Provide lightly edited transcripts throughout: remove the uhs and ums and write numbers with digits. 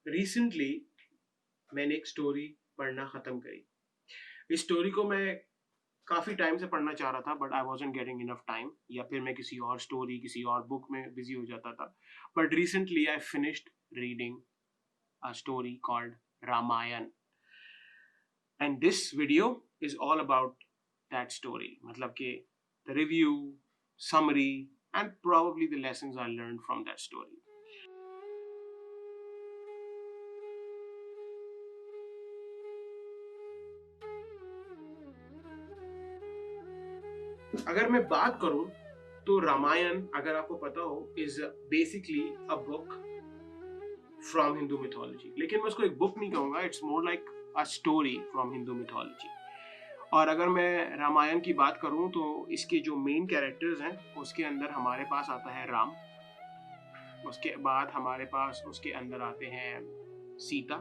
Recently मैंने एक story पढ़ना खत्म करी। इस स्टोरी को मैं काफी टाइम से पढ़ना चाह रहा था, but I wasn't getting enough time, या फिर मैं किसी और स्टोरी किसी और बुक में बिजी हो जाता था। But recently I finished reading a story called Ramayan, and this video is all about that story. मतलब कि the review, summary and probably the lessons I learned from that story. अगर मैं बात करूं तो रामायण, अगर आपको पता हो, is basically a book from Hindu mythology. लेकिन मैं उसको एक बुक नहीं कहूंगा, it's more like a story from Hindu mythology. और अगर मैं रामायण की बात करूं तो इसके जो मेन कैरेक्टर्स हैं उसके अंदर हमारे पास आता है राम। उसके बाद हमारे पास उसके अंदर आते हैं सीता,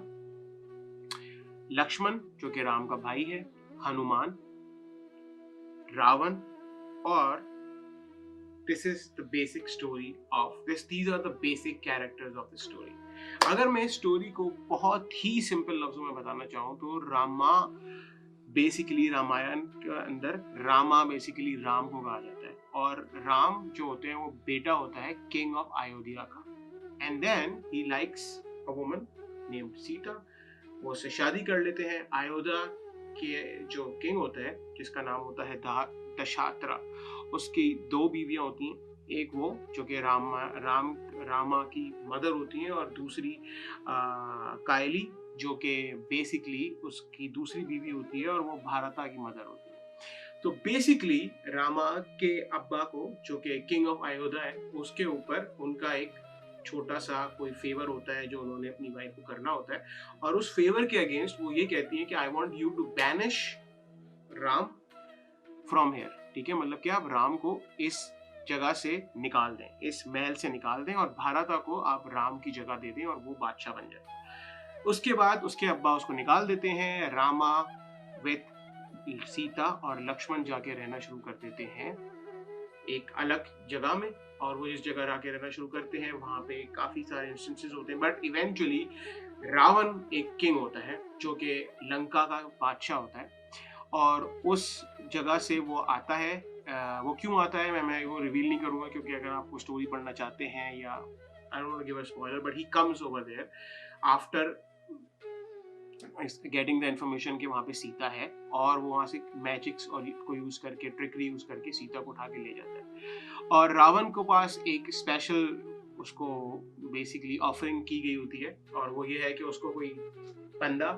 लक्ष्मण जो कि राम का भाई है, हनुमान, रावण, और this is the basic story of this. These are the basic characters of the story. अगर मैं स्टोरी को बहुत ही सिंपल लफ्जों में बताना चाहूँ तो रामा बेसिकली, रामायण के अंदर रामा बेसिकली राम को कहा जाता है, और राम जो होते हैं वो बेटा होता है किंग ऑफ अयोध्या का। And then he likes a woman named Sita. वो उससे शादी कर लेते हैं। अयोध्या के जो किंग होता है जिसका नाम होता है दशात्रा, उसकी दो बीवियां होती हैं। एक वो जो कि रामा की मदर होती हैं, और दूसरी कायली जो कि बेसिकली उसकी दूसरी बीवी होती है, और वो भारता की मदर होती है। तो बेसिकली रामा के अब्बा को, जो कि किंग ऑफ अयोध्या है, उसके ऊपर उनका एक छोटा सा कोई फेवर होता है जो उन्होंने अपनी वाइफ को करना होता है, और उस फेवर के अगेंस्ट वो ये कहती है कि I want you to banish Ram from here. ठीक है, मतलब कि आप राम को इस जगह से निकाल दें, इस महल से निकाल दें, और भारता को आप राम की जगह दे दें और वो बादशाह बन जाए। उसके बाद उसके अब्बा उसको निकाल देते हैं। रामा विद सीता और लक्ष्मण जाके रहना शुरू कर देते हैं एक अलग जगह में, और वो जिस जगह आके रहना शुरू करते हैं वहां पे काफी सारे इंस्टेंसेस होते हैं। बट इवेंचुअली रावण एक किंग होता है जो कि लंका का बादशाह होता है, और उस जगह से वो आता है। वो क्यों आता है मैं वो रिवील नहीं करूंगा, क्योंकि अगर आप वो स्टोरी पढ़ना चाहते हैं, या I don't want to give a spoiler, but he comes over there after getting the information कि वहाँ पे सीता है, और वो वहाँ से मैजिक्स और को यूज करके, ट्रिकरी यूज करके सीता को उठा के ले जाता है। और रावण को पास एक स्पेशल उसको बेसिकली ऑफरिंग की गई होती है, और वो ये है कि उसको कोई बंदा,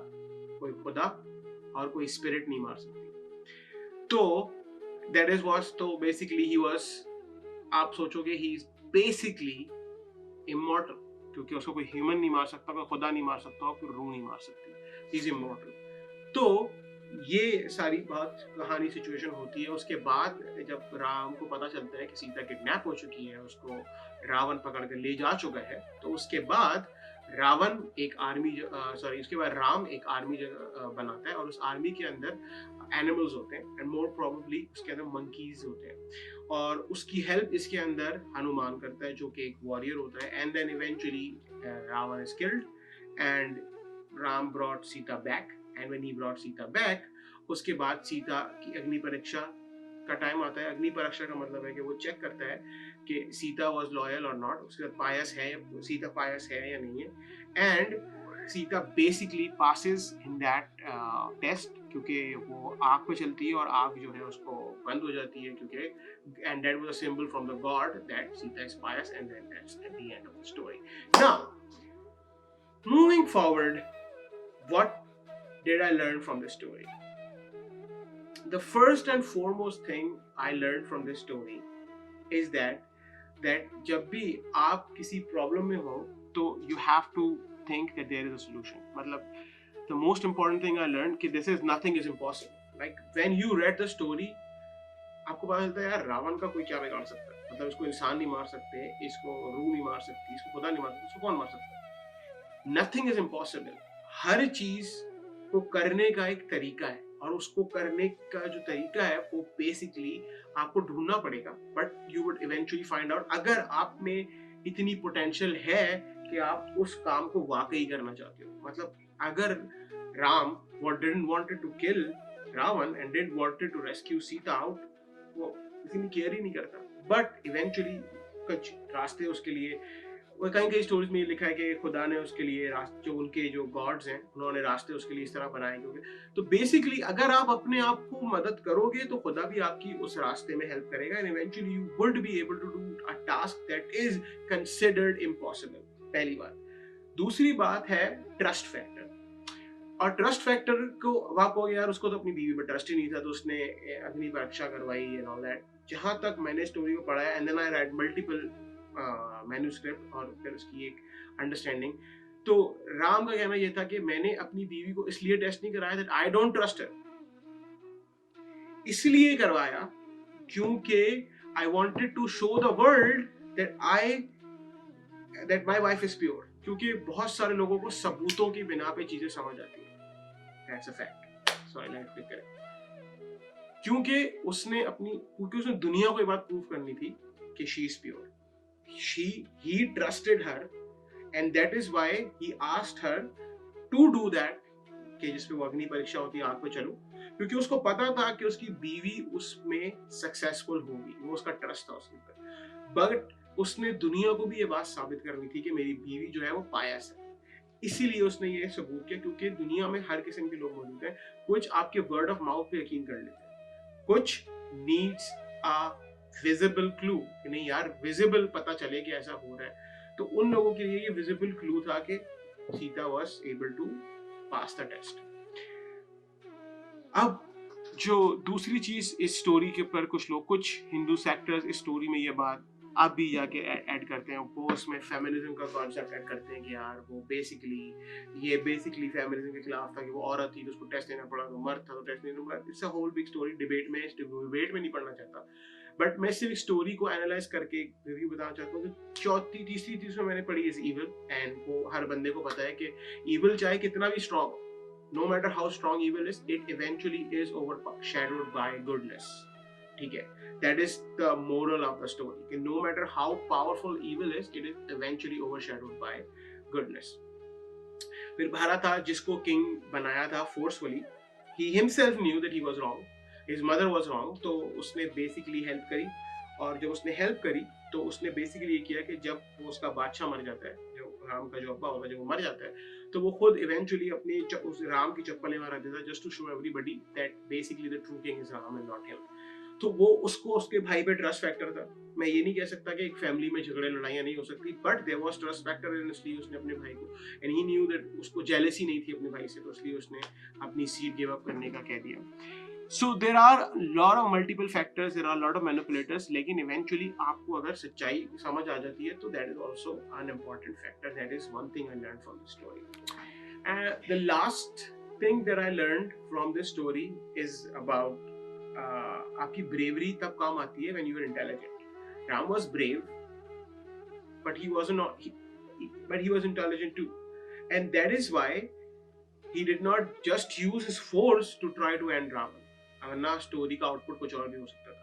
कोई खुदा और कोई स्पिरिट नहीं मार सकती। तो दैट इज वॉज, तो बेसिकली ही वॉज, आप सोचोगे ही इज बेसिकली इमॉर्टल, क्योंकि उसको कोई ह्यूमन नहीं मार सकता, कोई खुदा नहीं मार सकता, और कोई रूह नहीं मार सकती। He is immortal. तो ये सारी बात कहानी सिचुएशन होती है। उसके बाद जब राम को पता चलता है कि सीता किडनैप हो चुकी है, उसको रावण पकड़ कर ले जा चुका है, तो उसके बाद रावण एक आर्मी, सॉरी, उसके बाद राम एक आर्मी बनाता है, और उस आर्मी के अंदर एनिमल्स होते हैं, एंड मोर प्रोबेबली उसके अंदर मंकीज होते हैं, और उसकी हेल्प इसके अंदर हनुमान करता है जो कि एक वॉरियर होता है। And then eventually Ravan is killed, and Ram brought Sita back, and when he brought Sita back, उसके बाद सीता की अग्नि परीक्षा का टाइम आता है। अग्नि परीक्षा का मतलब है कि वो चेक करता है कि सीता वाज लॉयल और नॉट, उसके बाद पायस है, सीता पायस है या नहीं है। And Sita basically passes in that test, क्योंकि वो आग पे चलती है, और आग जो है उसको बंद हो जाती है, क्योंकि and that was a symbol from the god that Sita is pious, and then that's the end of the story. Now moving forward, what did I learn from this story? The first and foremost thing I learned from this story is that जब भी आप किसी problem में हो तो you have to think that there is a solution. मतलब the most important thing I learned कि this is nothing is impossible. Like when you read the story, आपको पता चलता है यार रावण का कोई क्या बिगाड़ सकता है। मतलब इसको इंसान नहीं मार सकते, इसको रूह नहीं मार सकती, इसको खुदा नहीं मार सकती, इसको कौन मार सकता है? Nothing is impossible. हर चीज को करने का एक तरीका है, और उसको करने का जो तरीका है वो बेसिकली आपको ढूंढना पड़ेगा, but you would eventually find out. अगर आप में इतनी पोटेंशियल है कि आप उस काम को वाकई करना चाहते हो। मतलब अगर Ram didn't wanted to kill Ravan and didn't wanted to rescue Sita out, वो इतनी केयर ही नहीं करता। बट इवेंचुअली कुछ रास्ते उसके लिए, वो कहीं कहीं स्टोरीज में ये लिखा है कि खुदा ने उसके लिए जो उनके जो गॉड्स हैं उन्होंने रास्ते उसके लिए इस तरह बनाए। क्योंकि तो बेसिकली अगर आप अपने आप को मदद करोगे तो खुदा भी आपकी उस रास्ते में हेल्प करेगा, and eventually you would be able to do a task that is considered impossible. पहली बात। दूसरी बात है ट्रस्ट फैक्टर। और ट्रस्ट फैक्टर को आप कहोगे यार उसको तो अपनी बीवी पर ट्रस्ट ही नहीं था तो उसने अग्नि परीक्षा करवाई एंड ऑल दैट। जहां तक मैंने स्टोरी को पढ़ा है, and then I read multiple manuscript और फिर उसकी एक अंडरस्टैंडिंग, तो राम का कहना यह था कि मैंने अपनी बीवी को इसलिए टेस्ट नहीं कराया that I don't trust her, इसलिए करवाया क्योंकि I wanted to show the world that my wife is pure. क्योंकि बहुत सारे लोगों को सबूतों की बिना पे चीजें समझ आती हैं, that's a fact, so I like to correct. क्योंकि उसने दुनिया को ये बात प्रूव करनी थी कि she is pure. He trusted her and that is why he asked her to do that, कि जिसपे वो अग्नि परीक्षा होती है आग पे चलो, क्योंकि उसको पता था कि उसकी बीवी उसमें सक्सेसफुल होगी, वो उसका ट्रस्ट था उसके ऊपर। बट उसने दुनिया को भी ये बात साबित करनी थी कि मेरी बीवी जो है वो पायस है, इसीलिए उसने ये सबूत किया। क्योंकि दुनिया में हर किस्म के लोग मौजूद हैं, कुछ आपके वर्ड ऑफ माउथ पे यकीन कर लेते हैं, कुछ नीड्स अ विजिबल क्लू, कि नहीं यार विजिबल पता चले कि ऐसा हो रहा है। तो उन लोगों के लिए ये विजिबल क्लू था कि Sita was able to pass the test. अब जो दूसरी चीज इस स्टोरी के ऊपर कुछ हिंदू सेक्टर्स इस स्टोरी में ये बात अब भी जाके ऐड करते हैं, वो उसमें फेमिनिज्म का कॉन्सेप्ट ऐड करते हैं कि यार वो बेसिकली फेमिनिज्म के खिलाफ था कि वो औरत थी तो उसको टेस्ट देना पड़ा, तो मर्द था तो टेस्ट देना पड़ा। It's a whole big story, debate में नहीं पढ़ना चाहता, बट मैं सिर्फ स्टोरी को एनालाइज करके रिव्यू बताना चाहता हूँ कि तीसरी चीज मैंने पढ़ी इज इविल, एंड वो हर बंदे को पता है कि इविल चाहे कितना भी स्ट्रॉन्ग हो, no matter how strong evil is, it eventually is overshadowed by goodness. ठीक है, that is the moral of the story, कि no matter how powerful evil is, it is eventually overshadowed by goodness. फिर भारत था जिसको king बनाया था forcefully, he himself knew that he was wrong, his mother was wrong, तो उसने basically help करी। और जब उसने हेल्प करी तो उसने बेसिकली ये किया कि जब वो उसका बादशाह मर जाता है, जो राम का जो अब्बा होता है, जब वो मर जाता है तो वो खुद इवेंचुअली अपनी उस राम की चप्पलें मार देता है, just to show everybody that basically the true king is Ram and not him. तो वो उसको उसके भाई पे ट्रस्ट फैक्टर था। मैं ये नहीं कह सकता कि एक फैमिली में झगड़े लड़ाइयाँ नहीं हो सकती, but there was trust factor, and इसलिए उसने अपने भाई को, एंड ही न्यू दैट उसको जेलसी नहीं थी अपने भाई से, तो इसलिए उसने अपनी सीट गिव अप करने का कह दिया। So there are lot of multiple factors, there are a lot of manipulators, लेकिन eventually आपको अगर सच्चाई समझ आ जाती है तो that is also an important factor. That is one thing I learned from the story. The last thing that I learned from this story is about आपकी bravery तब काम आती है when you are intelligent. Ram was brave, but he was intelligent too, and that is why he did not just use his force to try to end Ravan. वरना story का output कुछ और भी हो सकता था,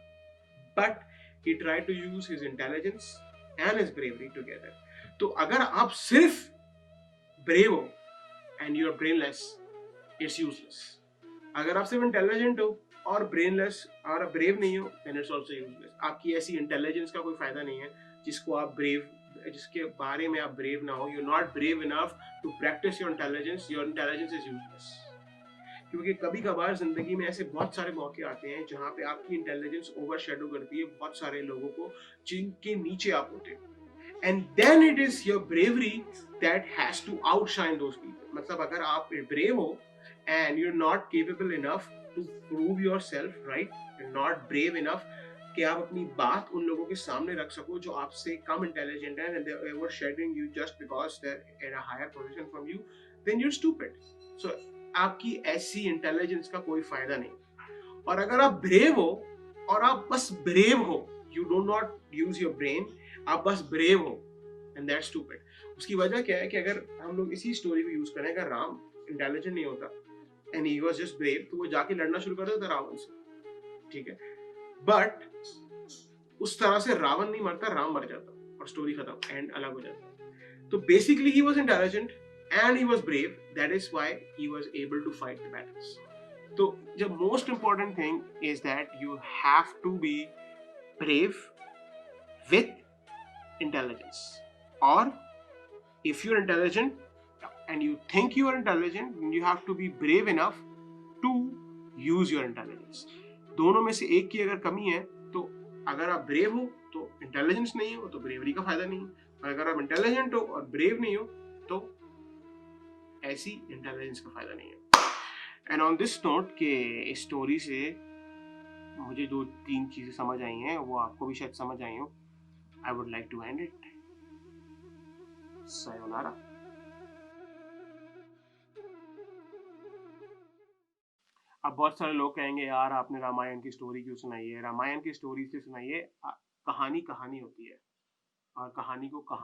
but he try to use his intelligence and his bravery together. तो अगर आप सिर्फ ब्रेव हो and you are brainless, it's useless. अगर आप सिर्फ इंटेलिजेंट हो और ब्रेनलेस और ब्रेव नहीं हो, देन इट्स आल्सो यूजलेस। आपकी ऐसी इंटेलिजेंस का कोई फायदा नहीं है जिसके बारे में आप ब्रेव ना हो। You are not brave enough to practice your intelligence is useless. क्योंकि कभी कभार जिंदगी में ऐसे बहुत सारे मौके आते हैं जहां पे आपकी इंटेलिजेंस ओवरशैडो करती है बहुत सारे लोगों को जिनके नीचे आप होते हैं, and then it is your bravery that has to outshine those people. मतलब अगर आप ब्रेव हो and you are not capable enough to prove yourself right, not brave enough कि आप अपनी बात उन लोगों के सामने रख सको जो आपसे कम इंटेलिजेंट है, and they are overshadowing you just because they are in a higher position from you, then you are stupid. So आपकी ऐसी इंटेलिजेंस का कोई फायदा नहीं। और अगर आप ब्रेव हो और आप बस ब्रेव हो, you do not use your brain, आप बस ब्रेव हो, एंड दैट्स स्टूपिड। उसकी वजह क्या है कि अगर हम लोग इसी स्टोरी को यूज करें, अगर राम इंटेलिजेंट नहीं होता and he was just brave, तो वो जाके लड़ना शुरू कर देता रावण से, ठीक है, बट उस तरह से रावण नहीं मरता, राम मर जाता और स्टोरी खत्म, एंड अलग हो जाता। तो basically he was intelligent and he was brave. That is why he was able to fight the battles. So the most important thing is that you have to be brave with intelligence. Or if you're intelligent and you think you are intelligent, you have to be brave enough to use your intelligence. दोनों में से एक की अगर कमी है तो अगर आप ब्रेव हो तो इंटेलिजेंस नहीं हो तो ब्रेवरी का फायदा नहीं, और अगर आप इंटेलिजेंट हो और ब्रेव नहीं हो तो ऐसी इंटेलिजेंस का फायदा नहीं है। एंड ऑन दिस नोट के इस स्टोरी से मुझे जो 3 चीजें समझ आई हैं वो आपको भी शायद समझ आई हो। I would like to end it. Sayonara. अब बहुत सारे लोग कहेंगे यार आपने रामायण की स्टोरी क्यों सुनाई है, रामायण की स्टोरी से सुनाइए। कहानी कहानी होती है और कहानी को